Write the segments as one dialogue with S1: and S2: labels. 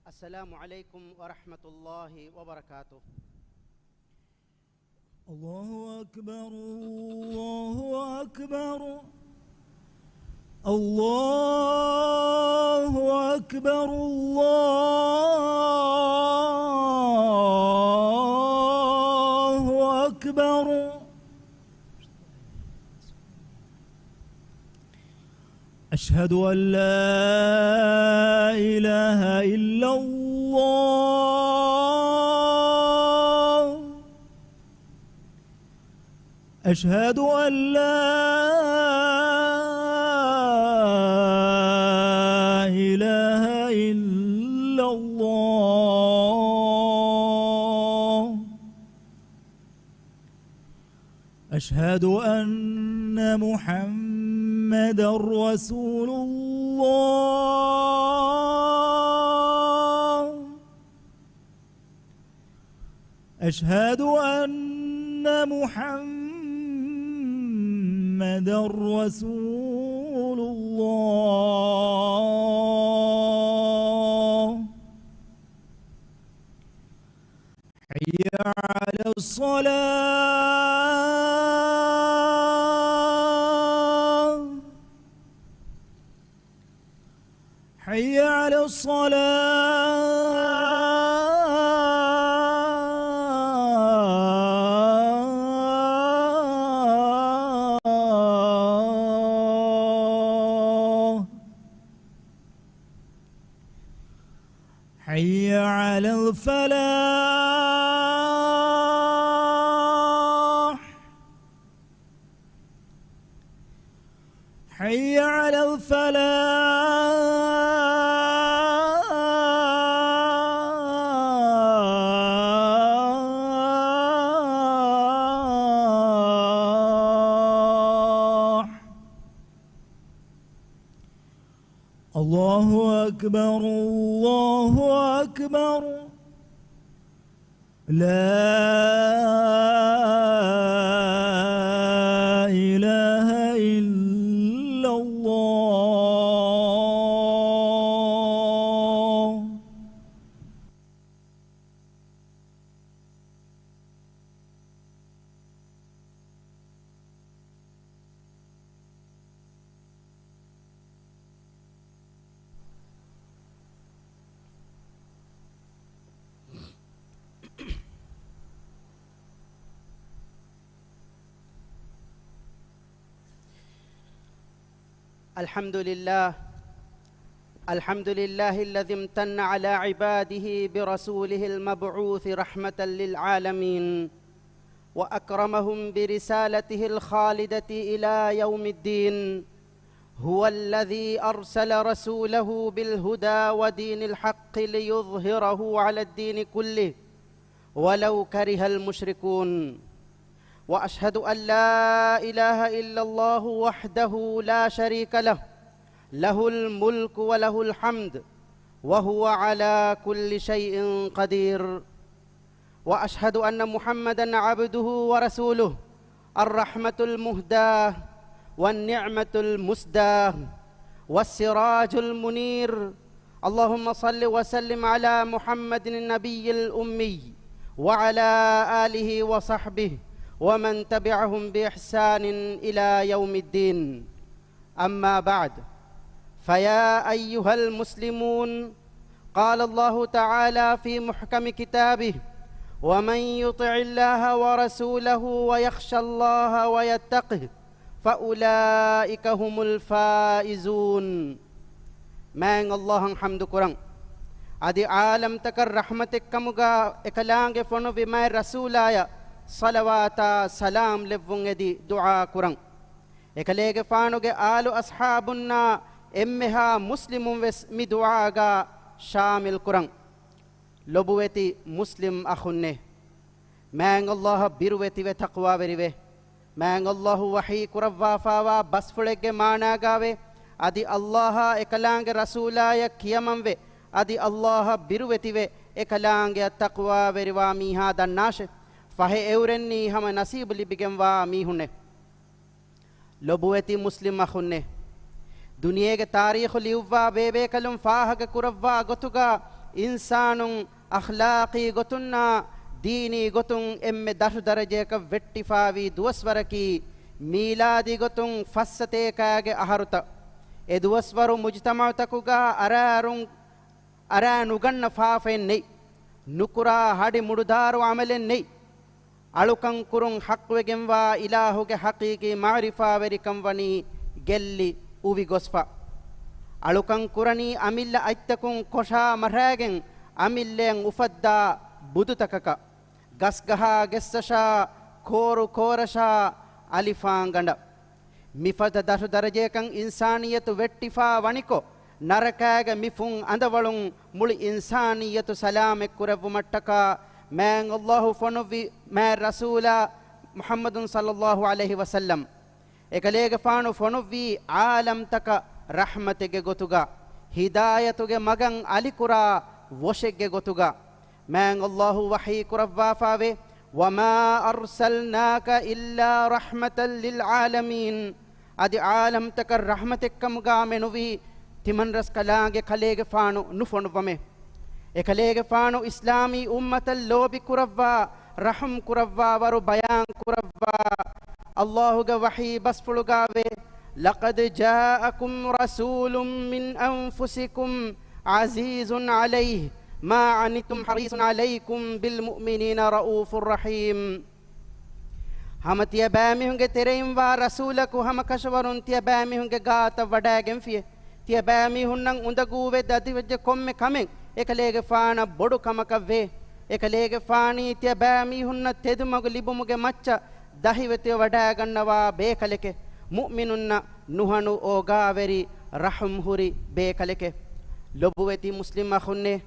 S1: السلام عليكم ورحمة الله وبركاته.
S2: الله أكبر الله أكبر الله أكبر الله أكبر. أشهد أن لا إله إلا الله. أشهد أن لا إله إلا الله. أشهد أن محمدًا رسول الله. أشهد أن محمدًا رسول الله. حي على الصلاة. حي على الصلاة. حي على الفلاح. حي على الفلاح. الله أكبر الله أكبر. لا إله إلا الله.
S1: الحمد لله الذي امتن على عباده برسوله المبعوث رحمة للعالمين وأكرمهم برسالته الخالدة إلى يوم الدين. هو الذي أرسل رسوله بالهدى ودين الحق ليظهره على الدين كله ولو كره المشركون. وأشهد أن لا إله إلا الله وحده لا شريك له، له الملك وله الحمد وهو على كل شيء قدير. وأشهد أن محمدًا عبده ورسوله، الرحمة المهداة والنعمة المسداة والسراج المنير. اللهم صل وسلم على محمد النبي الأمي وعلى آله وصحبه ومن تبعهم بإحسان إلى يوم الدين. أما بعد، فيا أيها المسلمون، قال الله تعالى في محكم كتابه: ومن يطع الله ورسوله ويخشى الله ويتقه فأولئك هم الفائزون. من الله حمد كرم أدي عالم تكر رحمتك كمغا إكلانج فنو بما رسولايا صلواتا سلام لبونغدي دعاء كرم إكليج فانوغ آلو أصحابنا إمها مسلم وس مدعاغا شامل كرم لبوتي مسلم أخنه من الله بيروتي وتقوى بريوه من الله وحي كروا فاوا بس فلق مانا غاوه أدي الله إكلانج رسولايا كيامن و أدي الله بيروتي و إكلانج تقوى بريوا ميها دناش فهي أورني هم نصيب لبيجم وا ميهونه لبوتي مسلم أخنه دنيا کے تاریخ لیوا بے بے کلم فاہگ کروا گتگا ඉන්සානුන් අඛලාකී ගොතුන්නා දීනී ගොතුන් එම්මෙ දරු දරජයක වෙට්ටිෆාවි දුවස්වරකි මීලාදී ගොතුන් ෆස්සතේකාගේ අහරුත ඒ දුවස්වරු මුජ්තමවතකුගා අරානුගන්න ෆාෆෙන්නේ නුකුරා හඩි මුඩුදාරු අමලෙන්නේ අලුකං කුරුන් හක්වෙගෙන්වා ඉලාහුගේ හකීකී මාරිෆා වෙරිකම් වනි ගෙල්ලි උවි ගොස්ෆා අලුකං කුරණී අමිල්ල අයිත්තකුන් කොෂා මරාගෙන් අමිල්ලෙන් උෆද්දා බුදුතකක ගස්ගහා ගෙස්සෂා කෝරු කෝරෂා අලිෆාංගඬ මිෆද දරු දරජයකන් ඉන්සානියතු වෙට්ටිෆා වනිකෝ නරකෑග මිෆුන් අඳවලුන් මුළි ඉන්සානියතු සලාමෙක් කුරවු මට්ටකා මෑන් අල්ලාහු ෆොනුවි මෑ රසූලා මුහම්මදුන් සල්ලල්ලාහු අලයිහි වසල්ලම් එකලේග ෆානු ෆොනුවි ආලම්තක රහමතෙගේ ගොතුගා හිදායතුගේ මගන් අලිකුරා වොෂෙක්ගේ ගොතුගා මෑන් අල්ලාහු වහී කුරව්වාෆාවේ වමා අර්සල්නාක ඉල්ලා රහමතල් ලිල් ආලමීන් අදි ආලම්තක රහමතෙක්කමුගා මෙනුවී තිමන් රස් කලාගේ කලේගේ ෆානු නුෆොනුවමේ එකලේගේ ෆානු ඉස්ලාමී උම්මතල් ලෝබි කුරව්වා රහම් කුරව්වා වරු බයාන් කුරව්වා අල්ලාහුගේ වහී බස්ෆුළුගාවේ لقد جاءكم رسول من أنفسكم عزيز عليه ما عنتم حريص عليكم بالمؤمنين رؤوف رحيم هم تيبامي هنگه ترين وا رسولك هم كشورون تيبامي هنگه غات وඩාගෙන් فيه تيبامي هنن උඳගූවේ දදි වෙජ්ජ කොම්මේ කමෙන් එකලේගේ ෆාන බොඩු කමක වේ එකලේගේ ෆානී තෙබෑමි හුන්න තෙදුමග ලිබුමුගේ මච්ච දහිවෙතේ වඩා ගන්නවා බේකලෙකේ මුමිනුන්න නුහනු ඕගාවරි රහම් හුරි බේකලෙකේ ලොබුවෙති මුස්ලිම් අඛුන්නේ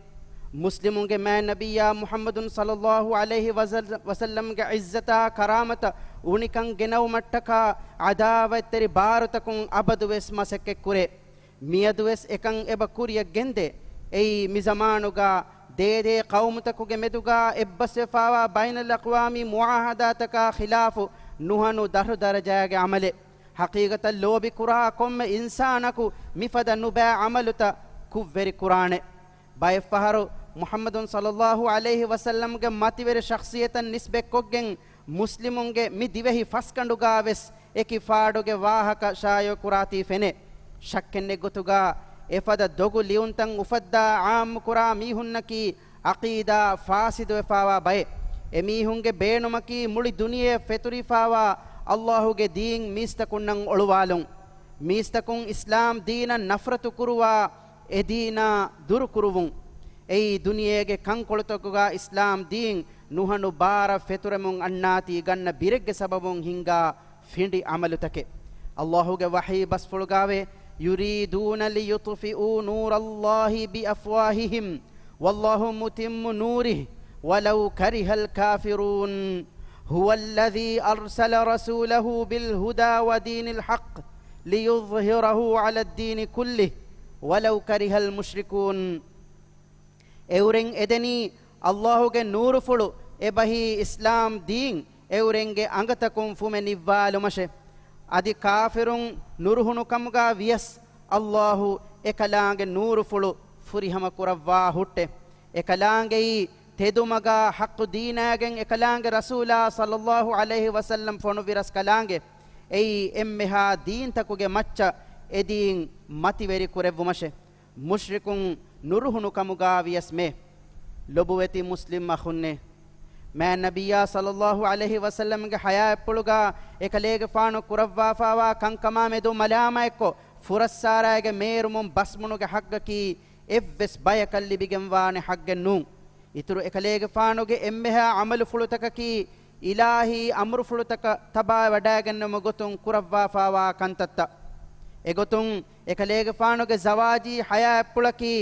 S1: මුස්ලිමුන්ගේ මෑ නබියා මුහම්මදුන් සල්ලල්ලාහු අලයිහි වසල්ලම්ගේ ඉස්සතා කරාමත උනිකන් ගෙනව මට්ටකා අදාවතරි බාරතකුන් අබදුවෙස් මසෙක්කෙ කුරේ මියදුවෙස් එකන් එබ කුරිය ගෙන්දේ එයි මිසමානුගා දේදේ කවුමතකුගේ මෙදුගා එබ්බසෙෆාවා බයිනල් අක්වාමි මුආහදාතකා ඛිලාෆු නුහනු දරු දරජාගේ අමලේ හකීගත ලෝබි කුරා කොම්ම ඉන්සානකු මිෆද නුබා අමලුත කුව්වෙරි කුරානේ බයෆහරු මුහම්මදුන් සල්ලල්ලාහු අලයිහි වසල්ලම්ගේ මතිවෙරි ශඛ්සියතන් නිස්බෙක්කොගෙන් මුස්ලිමුන්ගේ මි දිවෙහි ෆස්කඬුගා වෙස් එකි ෆාඩුගේ වාහක ශායෝ කුරාති ෆෙනේ ශක්කෙන්නේ ගොතුගා එපද දොගු ලියුන්තන් උෆද්දා ආම් කුරා මීහුන්නකි අකීදා ෆාසිදු එෆාවා බය එමීහුන්ගේ බේනුමකි මුළි දුනියේ ෆෙතුරිෆාවා අල්ලාහුගේ දීන් මිස්තකුන්නන් ඔළුවාලුන් මිස්තකුන් ඉස්ලාම් දීන නෆරතු කුරුවා එදීනා දුරු කුරුවුන් එයි දුනියේගේ කංකොළතකුගා ඉස්ලාම් දීන් නුහනු බාර ෆෙතුරමුන් අන්නාති ගන්න බිරෙග්ගේ සබබුන් හිංගා ෆින්ඩි අමලුතකේ අල්ලාහුගේ වහී බස්ෆුල්ගාවේ يريدون ليطفئوا نور الله بأفواههم والله متم نوره ولو كره الكافرون هو الذي أرسل رسوله بالهدى ودين الحق ليظهره على الدين كله ولو كره المشركون اورين ادني الله کے نور فلو ابهي اسلام دين اورين کے انگتكم فمنيوالو مشه adi kafirun nuruhunu kamga vias Allahu ekalaange nuru fulu furihama kurawwa hutte ekalaange tedumaga haqqu deenagen ekalaange rasula sallallahu alaihi wasallam fonu viras kalaange ei emmeha deen takuge macca edin mativeri kurevvumashe mushrikun nuruhunu kamuga vias me lobuweti muslim akhunne मैं नबिया सल्लल्लाहु अलैहि वसल्लम के हया पुलगा एकलेगे फानो कुरव्वा फावा कंकमा में दो मलामा एको फुरस्सारा के मेरुमुम बसमुनु के हक की एव्वेस बाय कल्ली बिगंवाने हक नु इतरु एकलेगे फानो के एम्मेहा अमल फुलुतक की इलाही अमर फुलुतक तबा वडागन मगुतुं कुरव्वा फावा कंतत्त एगुतुं एकलेगे फानो के जवाजी हया पुलकी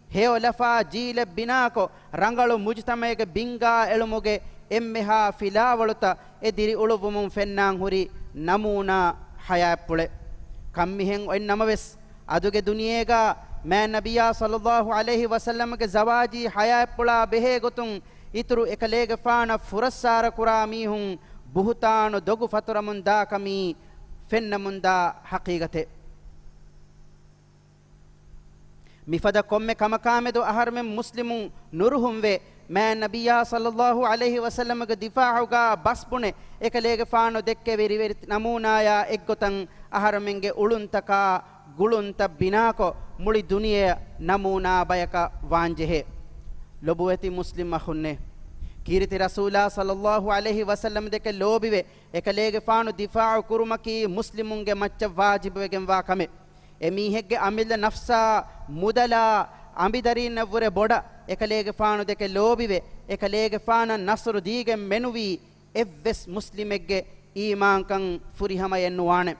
S1: हेओ लफा जील बिना को रंगलु मुजतमे के बिंगा एलुमुगे एम्मेहा फिलावलुता एदिरि उळुवुमुं फेन्नां हुरी नमूना हयापुळे कम्मिहें ओय नमवेस अदुगे दुनियेगा मैं नबिया सल्लल्लाहु अलैहि वसल्लम के जवाजी हयापुळा बेहे गुतुं इतरु एकलेगे फाना फुरस्सार कुरामी हुं बुहतानु दोगु फतुरमुंदा कमी फेन्नमुंदा हकीगते mifada komme kamakamedu aharmen muslimun nuruhum ve ma nabiyya sallallahu alaihi wasallam ge difa'uga basbune ekalege faano dekke veri veri namunaya eggotan aharmenge uluntaka gulunta binako muli duniya namuna bayaka wanjehe lobuweti muslim mahunne kiriti rasula sallallahu alaihi wasallam deke lobiwe ekalege faanu difa'u kurumaki muslimunge macca wajib wegen wa kame emihegge amilla nafsa mudala ambidarin navure boda ekalege faanu deke lobiwe ekalege faana nasru dige menuwi evves muslimegge iman kan furihama yennuwane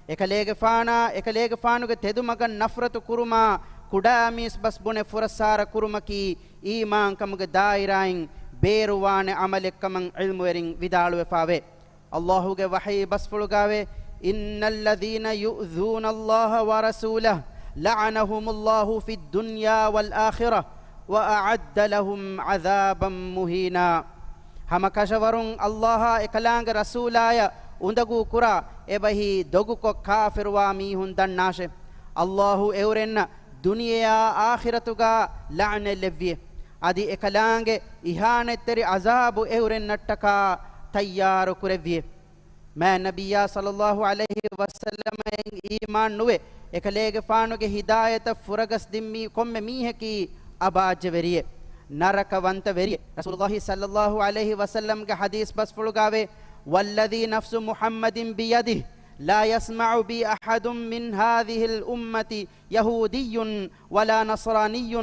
S1: ekalege faanuge tedumagan nafratu kuruma kudamis basbune furasara kurumaki iman kamuge dairain beruwane amalekkaman ilmu erin vidaluwe faave Allahuge wahi basfulugave innal ladhina yu'dhuna Allaha wa rasulahu la'anahumullahu fid dunya wal akhirah wa a'adda lahum 'adhaban muhina hamakashawarun Allaha ekalanga rasulaya undagu kura ebahi dogu ko kafirwa mihun dannashe Allahu eurenna duniya akhiratuga la'ne levye adi ekalange ihanetteri azabu euren nattaka tayyaru kurevye ma nabiyya sallallahu alaihi wasallam en iman nuwe ekalege faanuge hidayata furagas dimmi komme miheki abaje veriye naraka wanta veriye rasulullah sallallahu alaihi wasallam ge hadis bas fulugave walladhi nafsu muhammadin biyadihi لا يسمع بي أحد من هذه الأمة يهودي ولا نصراني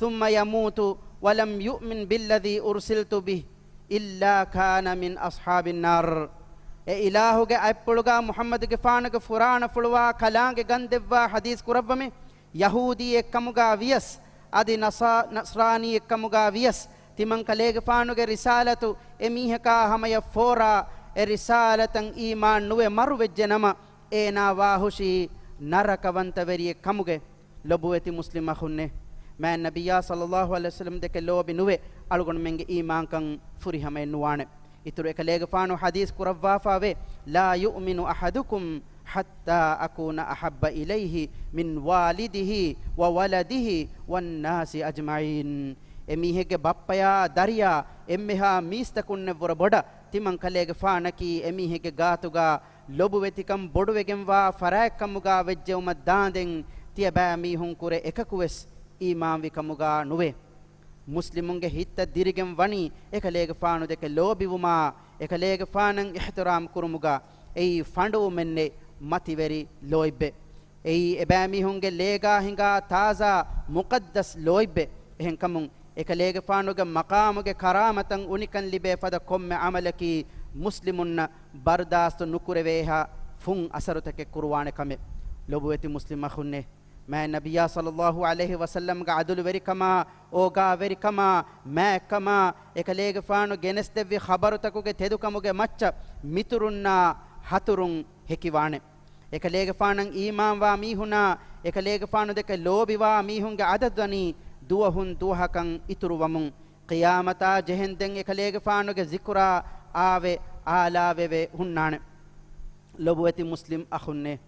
S1: ثم يموت ولم يؤمن بالذي أرسلت به إلا كان من أصحاب النار إلهك أبلغا محمد فانك فران فلوا كلانك غندوا حديث كربمي يهودي كمغا ويس أدي نصراني كمغا ويس تمن كليك فانك رسالة إميهكا هم يفورا risalatan iman nuwe maru vejjenama ena wahushi narakavanta veriye kamuge lobuweti muslima khunne ma nabiyya sallallahu alaihi wasallam deke lobi nuwe algon menge iman kan furihame nuwane ituru ekalege faanu hadis kurawwa fawe la yu'minu ahadukum hatta akuna ahabba ilayhi min walidihi wa waladihi wan nasi ajma'in emihege bappaya dariya emmeha mistakunne vora boda timan kalege faanaki emihege gaatuga lobu vetikam bodu vegenwa farakkamuga vejjewma daanden tiya ba mihun kure ekakuwes iman vikamuga nuwe muslimunge hitta dirigem wani ekalege faanu deke lobiwuma ekalege faanan ihtiram kurumuga ei fandu menne mativeri loibbe ei eba mihunge lega hinga taza muqaddas loibbe ehen kamun ekalege faanuge maqamuge karamatan unikan libe fada komme amalaki muslimunna bardastu nukureveha fun asarutake kurwane kame lobuweti muslima khunne ma nabiyya sallallahu alaihi wasallam ga adul veri kama oga veri kama ma kama ekalege faanu genestevvi khabarutakuge tedukamuge macca miturunna haturun hekiwane ekalege faanan iman wa mihuna ekalege faanu deke lobiwa mihunge adadwani duwahun duhakan ituruwamun qiyamata jehenden ekalege faanuge zikra ave alave hunnane lobuweti muslim akhunne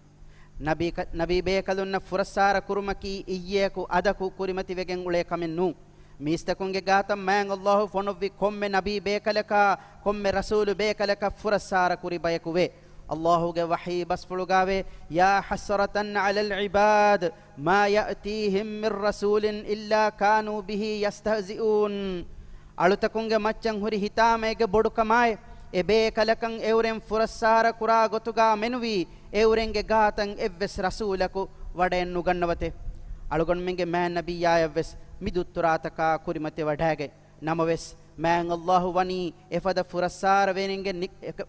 S1: nabi bekalunna furasara kurumaki iyyeku adaku kurimati vegen ule kamennu mistakunge gatam man Allah fonovi komme nabi bekalaka komme rasul bekalaka furasara kuribayekuwe Allahuge wahi basfulugave ya hasratan ala al-ibad ma ya'tihim min rasulin illa kanu bihi yastahzi'un alutakunge maccan huri hitamege bodu kamay ebe kalakan euren furassara kura gotuga menuwi eurenge gatan evves rasulaku waden nugannawate alugon menge man nabiyya evves midutturataka kurimate wadage namaves man Allah wani efada furassara veninge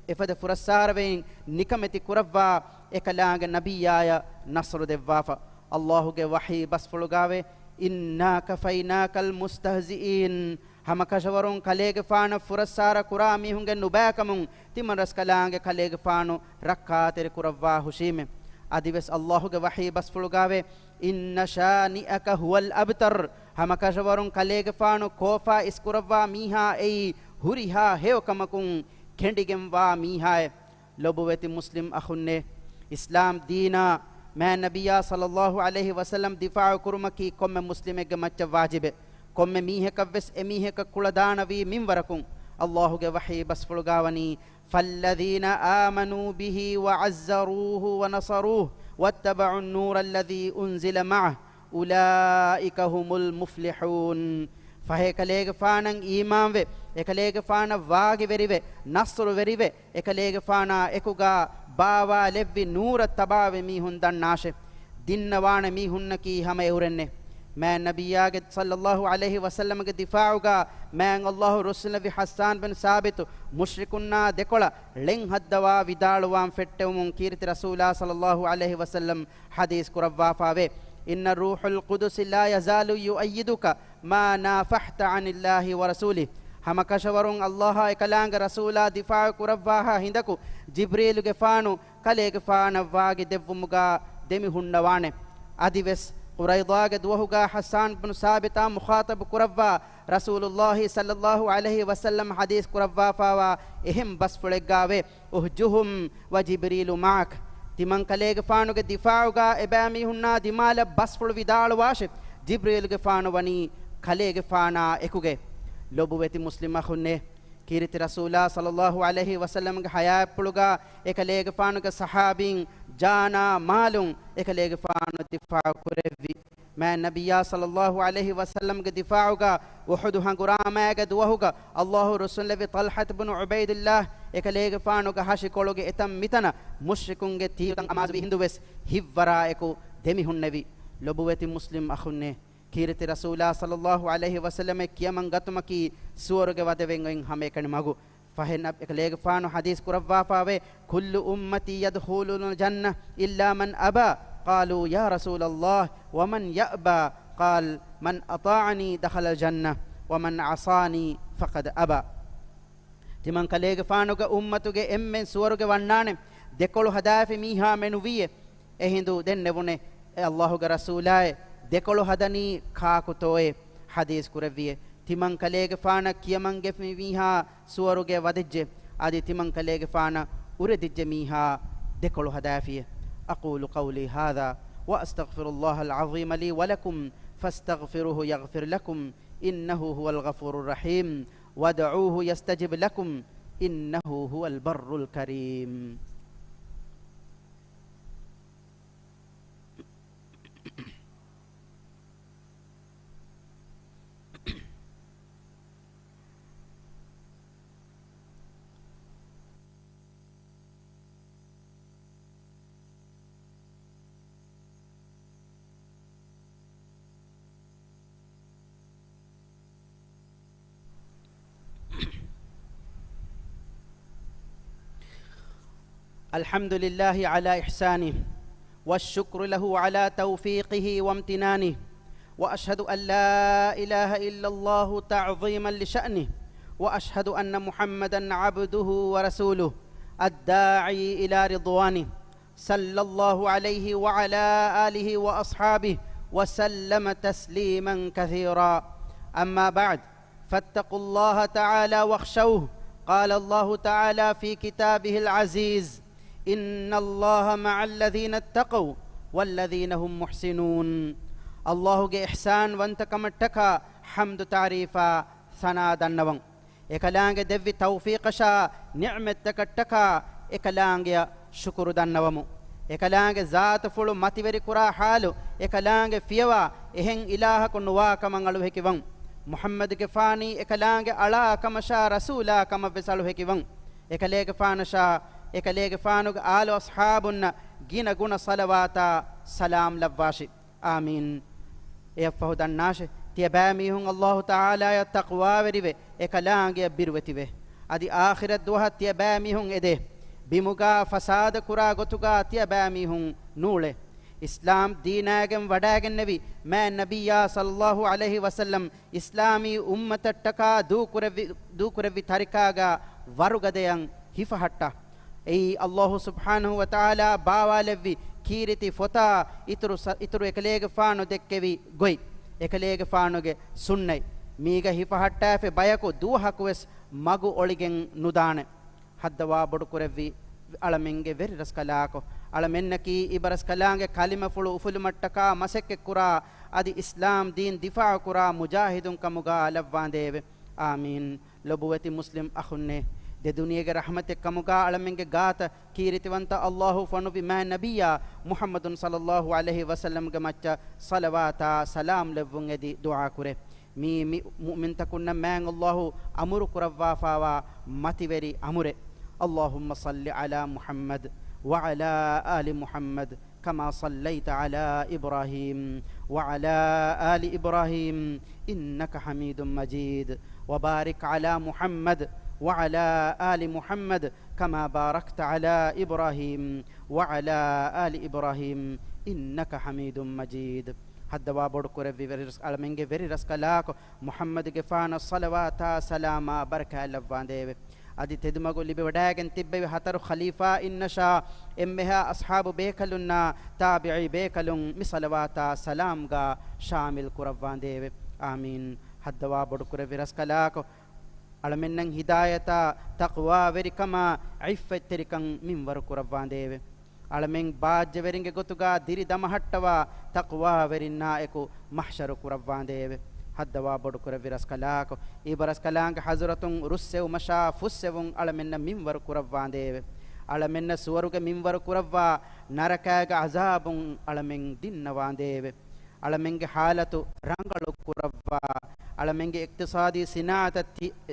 S1: efada furassara ven nikameti kurawwa ekalaga nabiyya nasru devwafa Allahuge wahi basfulugave inna kafaynakal mustahzi'in hamakashawarun kalege faana furassara kurami hunge nubakamun timaras kalange kalege faanu rakkatere kurawwa hushime adives Allahuge wahi basfulugave inna shani'aka huwal abtar hamakashawarun kalege faanu kofa iskurawwa miha ei huriha hewkamakun kendigem wa miha lobuweti muslim akhunne islam deena මෑ නබියා සල්ලල්ලාහු අලයිහි වසල්ලම් දිෆා කුරුමකි කොම්මෙ මුස්ලිමෙක්ගේ මච්ච වාජිබෙ කොම්මෙ මීහෙක වෙස් එමීහෙක කුල දානවි මින්වරකුන් අල්ලාහුගේ වහී බස් ෆුලගාවනි فالذين آمنوا به وعزروه ونصروه واتبعوا النور الذي أنزل معه أولئك هم المفلحون فهيكليغ فانن إيمان وي එකලේග ෆාන වාගේ වෙරිවෙ නස්රු වෙරිවෙ එකලේග ෆාන එකුගා බාවා ලෙව්වි නූර තබාවෙ මීහුන් දන්නාෂෙ දින්නවාන මීහුන්නකී හැම එවුරන්නේ මෑ නබියාගේ සල්ලල්ලාහු අලයිහි වසල්ලමගේ දිෆාඋගා මෑන් අල්ලාහ් රුස්ලනවි හස්සාන් බින් සාබිත් මුශ්රිකුන්නා දෙකොළ ලෙන් හද්දවා විදාළුවාන් ෆෙට්ටෙවුමුන් කීර්ති රසූලා සල්ලල්ලාහු අලයිහි වසල්ලම් හදීස් කුරවවා ෆාවේ إن الروح القدس لا يزال يؤيدك ما نافحت عن الله ورسوله هم كشورون الله إكلانغ رسولا دفاع كربواها هندكو جبريل جفانو كليغ فانا واغي دفمغا دمي هندوانه أديوس قريضاغ دوهغا حسان بن ثابتا مخاطب كربوا رسول الله صلى الله عليه وسلم حديث كربوا فاوا إهم بس فلغاوي أهجهم وجبريل معك තිමන් කලේග ෆානුගේ දිෆාඋගා එබෑමි හුන්නා දිමාල බස්ෆුල් විදාල වාෂෙ ජිබ්‍රීල්ගේ ෆානු වනි කලේග ෆානා එකුගේ ලොබු වෙති මුස්ලිම අහුන්නේ කීරිති රසූලා සල්ලල්ලාහු අලයිහි වසල්ලම්ගේ හයා පුලුගා එකලේග ෆානුගේ සහාබින් ජානා මාලුන් එකලේග ෆානු දිෆා කුරෙවි මෑ නබියා සල්ලල්ලාහු අලයිහි වසල්ලම්ගේ දිෆාඋගා උහුද් හංගුරාමෑගේ දුවහුගා අල්ලාහ් රසූලෙවි තල්හත් බින් උබයිදුල්ලාහ් එකලේග ෆානුගේ හෂි කොළුගේ එතම් මිතන මුශ්රිකුන්ගේ තීරන් අමාස් විහිඳුවෙස් හිව්වරා එකු දෙමිහුන්නේවි ලොබු වෙති මුස්ලිම් අහුන්නේ කීරිති රසූලා සල්ලල්ලාහු අලයිහි වසල්ලම කියමන් ගතුමකි සුවරගේ වදවෙන් හැම එකන මගු ෆහෙන් එකලේග ෆානු හදීස් කුරවවා ෆාවේ කුල්ලු උම්මති යදඛුලුන ජන්න ඉල්ලා මන් අබා قالوا يا رسول الله ومن يأبى قال من أطاعني دخل الجنة ومن عصاني فقد أبى තිමන් කලේග ෆානුගේ උම්මතුගේ එම්මෙන් සුවරුගේ වන්නානේ දෙකොළු හදාෆි මීහා මෙනුවිය එහිඳු දෙන්නෙවුනේ අල්ලාහුගේ රසූලාය දෙකොළු හදනි කාකුතෝයේ හදීස් කුරවිය තිමන් කලේග ෆාන කියමන්ගේ මීහා සුවරුගේ වදෙජ්ජේ আদি තිමන් කලේග ෆාන උරෙදිජ්ජේ මීහා දෙකොළු හදාෆිය أقول قولي هذا وأستغفر الله العظيم لي ولكم فاستغفروه يغفر لكم إنه هو الغفور الرحيم وادعوه يستجب لكم إنه هو البر الكريم الحمد لله على إحسانه والشكر له على توفيقه وامتنانه وأشهد أن لا إله إلا الله تعظيما لشأنه وأشهد أن محمدا عبده ورسوله الداعي إلى رضوانه صلى الله عليه وعلى آله وأصحابه وسلم تسليما كثيرا أما بعد فاتقوا الله تعالى واخشوه قال الله تعالى في كتابه العزيز إن الله مع الذين اتقوا والذين هم محسنون الله کے احسان وانتكم اتكا حمد تعريفا ثنا دنوان اكلانگ دوی توفيق شا نعمت تكتكا اكلانگ شكر دنوامو اكلانگ ذات فلو متوري كرا حالو اكلانگ فيوا اهن اله کو نوا کمنگلو هكيوان محمد کے فاني اكلانگ الا كمشا رسولا كم وسلو هكيوان اكليگ فانشا එකලේග ෆානුග ආල අස්හාබුන්න ගින ගුණ සලවාතා සලාම් ලව්වාෂි ආමීන් එයෆහු දන්නාෂ තිය බෑමීහුන් අල්ලාහ් තාලා ය තක්වා වෙරිවේ එකලාංගේ බිරුවතිවේ අදි ආඛිරත් දුහ තිය බෑමීහුන් එදේ බිමුගා ෆසාද කුරා ගොතුගා තිය බෑමීහුන් නූලේ ඉස්ලාම් දීනාගෙන් වඩාගෙන නෙවි මෑ නබියා සල්ලල්ලාහු අලයිහි වසල්ලම් ඉස්ලාමී උම්මතට්ටකා දූකුරවි තරිකාගා වරුගදයන් හිෆහට්ටා ඒ අල්ලාහ් සුබ්හානහු වතාලා බාවාලෙවි කීරිති ෆොතා ඉතුරු එකලේග ෆානු දෙක්කෙවි ගොයි එකලේග ෆානුගේ සුන්නයි මීග හිපහට්ටාෆේ බයකු දුවහකුවස් මගු ඔලිගෙන් නුදාන හද්දවා බොඩු කුරෙවි ಅಳಮೆಂಗೆ ವೆರಿರಸ್ ಕಲಾಕೊ ಅಳಮೆನ್ನಕಿ ಇಬರಸ್ ಕಲಾಂಗೆ ಕಲಿಮ ಫುಳು ಉಫುಲು ಮಟ್ಟಕ ಮಸೆಕ್ಕೆ ಕುರಾ ಅದಿ ಇಸ್ಲಾಂ ದೀನ್ ದಿಫಾ ಕುರಾ ಮುಜಾಹಿದುಂ ಕಮುಗ ಅಲವ್ವಾಂದೇವೆ ಆಮೀನ್ ಲೊಬುವತಿ ಮುಸ್ಲಿಂ ಅಖುನ್ನೆ de duniyage rahmate kamuga alamenge gaata kiritiwanta Allahu fanu bi ma nabiyya Muhammadun sallallahu alaihi wasallam ge macca salawata salam levun edi dua kure mi mu'min takunna man Allahu amuru kurawwa fawa mativeri amure Allahumma salli ala Muhammad wa ala ali Muhammad كما صليت على إبراهيم وعلى آل إبراهيم إنك حميد مجيد وبارك على محمد وعلى آل محمد كما باركت على إبراهيم وعلى آل إبراهيم إنك حميد مجيد هدوا بڑکور ویرس علمنگے ویرس کلاک محمد گفان صلوات سلام برکہ لوان دے ادی تدمگو لبی وڈاگن تبے ہتر خلیفہ انشا امها اصحاب بیکلنا تابعی بیکلن مصلوات سلام گا شامل قربان دے آمین هدوا بڑکور ویرس کلاک علمنن ہدایتا تقوا وریکما عفت ترکن منور قربان دے علمن باج ورنگے گتگا دیری دمہٹوا تقوا ورنا ایکو محشر قربان دے حدوا بڑکور ویرس کلاک ایبرس کلانگ حضرتن رسو مشا فسون علمن منور قربان دے علمن سورگ منور قربا نرکاگ عذابن علمن دینوان دے علمنگ حالت رنگلو قربا علمنگے اقتصادی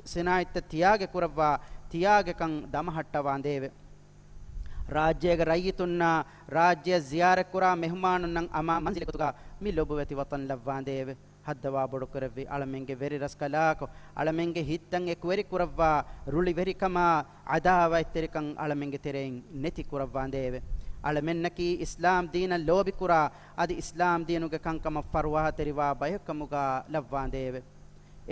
S1: صناعت تیاگ قربا تیاگ کن دمہٹوان دے راج්‍ය රයිතුන්න ರಾಜ್ಯ ಜಿಯಾರ ಕುರಾ ಮೆಹಮಾನುನ್ನಂ ಅಮಾ ಮಂಜಿಲ ಕುತುಗಾ ಮಿ ಲೊಬುವತಿ ವತನ್ ಲವ್ವಾಂದೇವೆ ಹದ್ದವಾ ಬೊಡುಕರವಿ ಅಳಮೆಂಗೆ ವೆರಿ ರಸ್ಕಲಾಕ ಅಳಮೆಂಗೆ ಹಿತ್ತಂ ಎಕ್ವೆರಿ ಕುರವ್ವಾ ರುಳಿ ವೆರಿ ಕಮ ಅದಾವ ಇತ್ತೆರಿಕಂ ಅಳಮೆಂಗೆ ತೆರೆಂ ನೆತಿ ಕುರವ್ವಾಂದೇವೆ ಅಳಮೆನ್ನಕಿ ಇಸ್ಲಾಂ ದೀನ ಲೋಬಿ ಕುರಾ ಅದಿ ಇಸ್ಲಾಂ ದೀನುಗೆ ಕಂಕಮ ಫರ್ವಾ ತೆರಿವಾ ಬಯಕಮುಗ ಲವ್ವಾಂದೇವೆ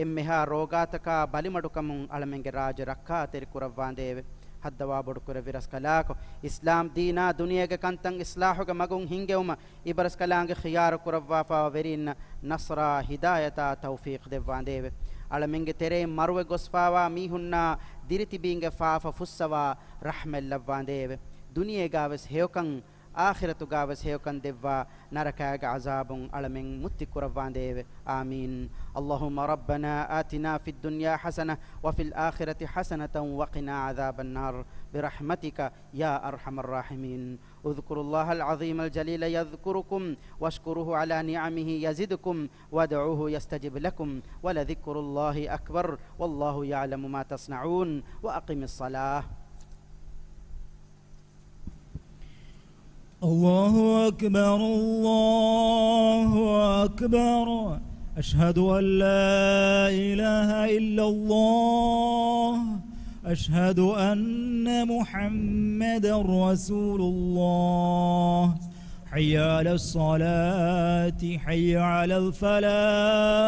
S1: ಎಮ್ಮೆಹಾ ರೋಗಾತಕ ಬಲಿಮಡುಕಮುಂ ಅಳಮೆಂಗೆ ರಾಜ ರಕ್ಕಾ ತೆರಿ ಕುರವ್ವಾಂದೇವೆ ಹದ್ದವಾ ಬೊಡುಕುರ ವಿರಸ್ ಕಲಾಕ ಇಸ್ಲಾಂ ದೀನಾ ದುನಿಯಾಗೆ ಕಂತಂ ಇಸ್ಲಾಹುಗ ಮಗುಂ ಹಿಂಗೆವುಮ ಇಬರಸ್ ಕಲಾಂಗೆ ಖಿಯಾರ ಕುರವ್ವಾ ಫಾ ವೆರಿನ್ ನಸ್ರ ಹಿದಾಯತ ತೌಫೀಕ್ ದೆವ್ವಾಂದೇವೆ ಅಳಮೆಂಗೆ ತೆರೆ ಮರುವೆ ಗೊಸ್ಫಾವಾ ಮೀಹುನ್ನ ದಿರಿತಿ ಬೀಂಗೆ ಫಾಫ ಫುಸ್ಸವಾ ರಹ್ಮೆಲ್ಲವ್ವಾಂದೇವೆ ದುನಿಯೆಗಾವೆಸ್ ಹೇಯಕಂ آخرة قاوس هيوكن دفا نركاك عذاب علمين متكرفان ديو آمين اللهم ربنا آتنا في الدنيا حسنة وفي الآخرة حسنة وقنا عذاب النار برحمتك يا أرحم الراحمين اذكروا الله العظيم الجليل يذكركم واشكروه على نعمه يزدكم وادعوه يستجب لكم ولذكر الله أكبر والله يعلم ما تصنعون وأقم الصلاة
S2: الله أكبر الله أكبر أشهد أن لا إله إلا الله أشهد أن محمد رسول الله حي على الصلاة حي على الفلاح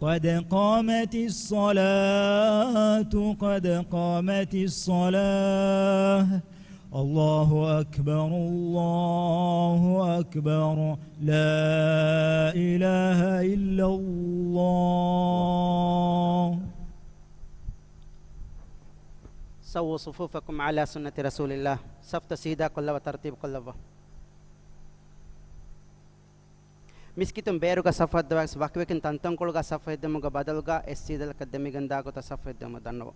S2: قد قامت الصلاة قد قامت الصلاة الله أكبر الله أكبر لا إله إلا الله
S1: سووا صفوفكم على سنة رسول الله صفت سيدا كل وترتيب كل مسكتم بيروغا صفات دواكس وكوكن تنتن كلغا صفات دموغا بدلغا السيدل كدمي غنداغو تصفات دمو دنو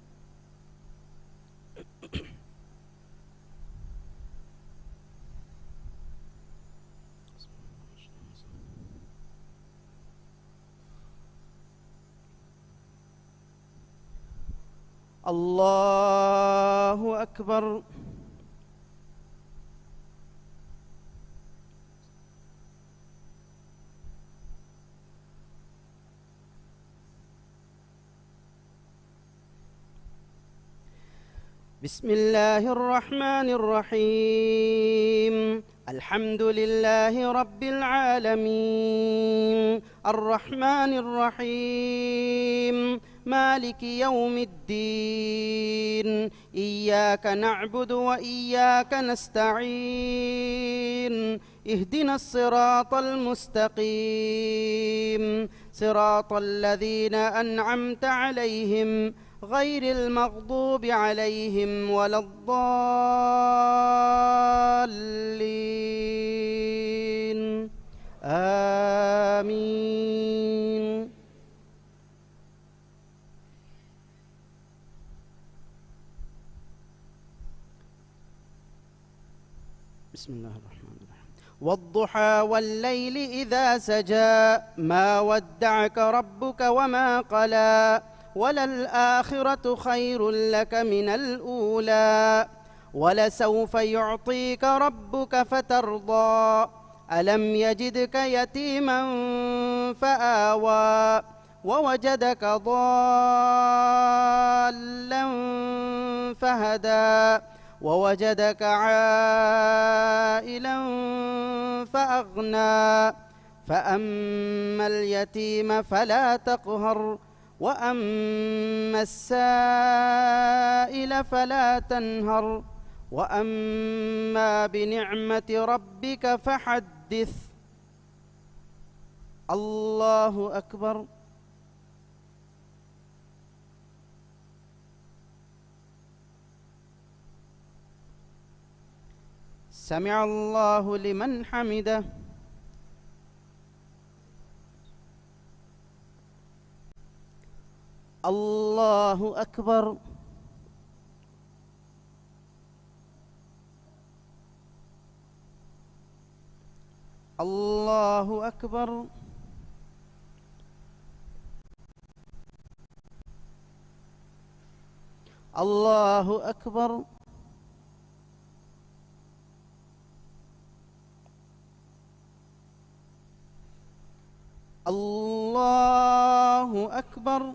S1: الله أكبر بسم الله الرحمن الرحيم الحمد لله رب العالمين الرحمن الرحيم مالك يوم الدين إياك نعبد وإياك نستعين اهدنا الصراط المستقيم صراط الذين أنعمت عليهم غير المغضوب عليهم ولا الضالين آمين. بسم الله الرحمن الرحيم. والضحى والليل إذا سجى ما ودعك ربك وما قلى وللآخرة خير لك من الأولى ولسوف يعطيك ربك فترضى ألم يجدك يتيما فآوى ووجدك ضالا فهدى ووجدك عائلا فأغنى فأما اليتيم فلا تقهر وأما السائل فلا تنهر وأما بنعمة ربك فحدث. الله أكبر. سمع الله لمن حمده. الله أكبر. الله أكبر. الله أكبر. الله أكبر.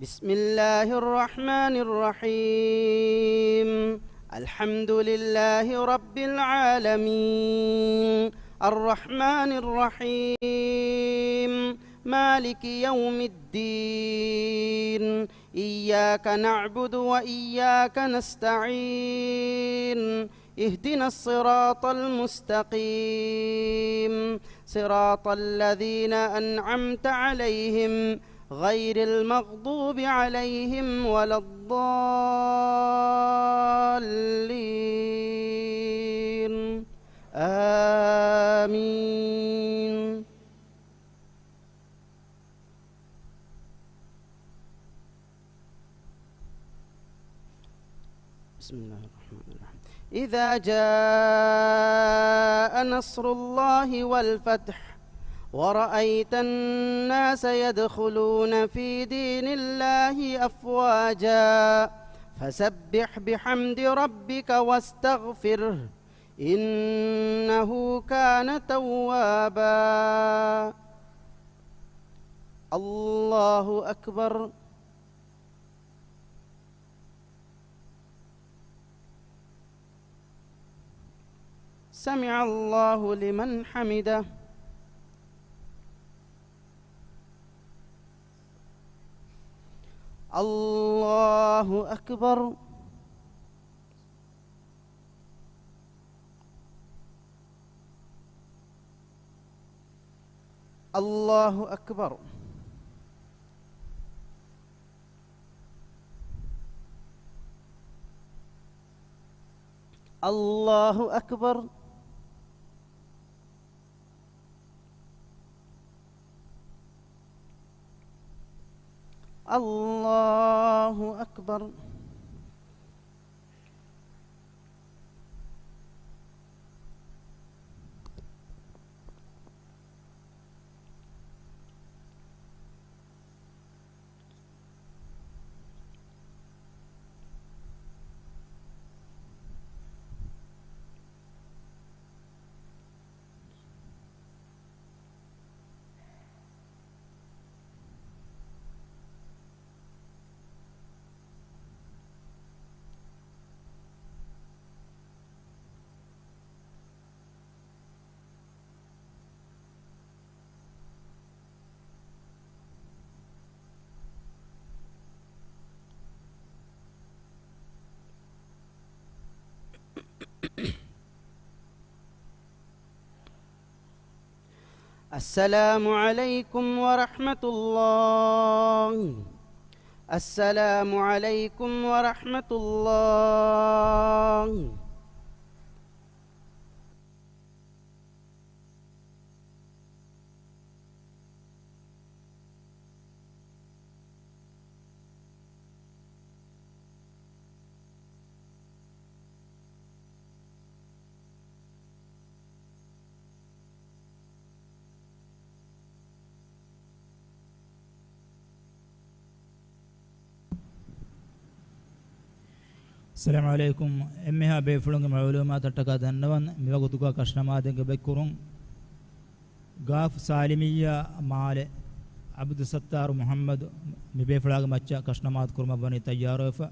S1: بسم الله الرحمن الرحيم. الحمد لله رب العالمين الرحمن الرحيم مالك يوم الدين إياك نعبد وإياك نستعين اهدنا الصراط المستقيم صراط الذين أنعمت عليهم غير المغضوب عليهم ولا الضالين آمين. بسم الله الرحمن الرحيم. إذا جاء نصر الله والفتح ورأيت الناس يدخلون في دين الله أفواجا فسبح بحمد ربك واستغفره إنه كان توابا. الله أكبر. سمع الله لمن حمده. الله أكبر. الله أكبر. الله أكبر. الله أكبر. السلام عليكم ورحمة الله. السلام عليكم ورحمة الله.
S2: السلام عليكم امها بيفلون معلومات تتكا دنوان ميغدوكا كشنمادن بكورون غاف سالمية مال عبد الستار محمد مبيفلاغ مچا كشنماد كرما بني تياروفا